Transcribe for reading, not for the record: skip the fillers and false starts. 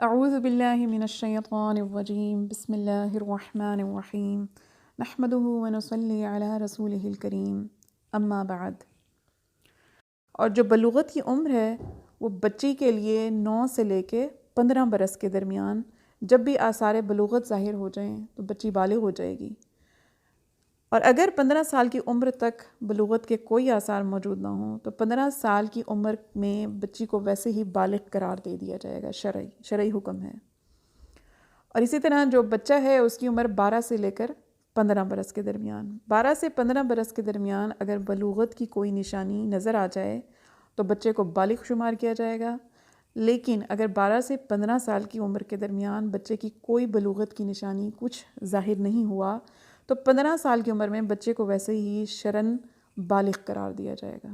अऊज़ु बिल्लाहि मिनश्शैतानिर्रजीम बिस्मिल्लाहिर्रहमानिर्रहीम नहमदुहु व नुसल्ली अला रसूलिहिल करीम अम्मा बाद। और जो बलूगत की उम्र है वो बच्ची के लिए 9 से लेके 15 बरस के दरमियान जब भी आसार बलूगत ज़ाहिर हो जाएं तो बच्ची बालिग हो जाएगी। और अगर 15 साल की उम्र तक बलूगत के कोई आसार मौजूद ना हो तो 15 साल की उम्र में बच्ची को वैसे ही बालिग करार दे दिया जाएगा। शरई हुक्म है। और इसी तरह जो बच्चा है उसकी उम्र 12 से लेकर 15 बरस के दरमियान 12 से 15 बरस के दरमियान अगर बलूगत की कोई निशानी नज़र आ जाए तो बच्चे को बालिग शुमार किया जाएगा। लेकिन अगर 12 से 15 साल की उम्र के दरमियान बच्चे की कोई बलूगत की निशानी कुछ ज़ाहिर नहीं हुआ तो 15 साल की उम्र में बच्चे को वैसे ही शरन बालिग करार दिया जाएगा।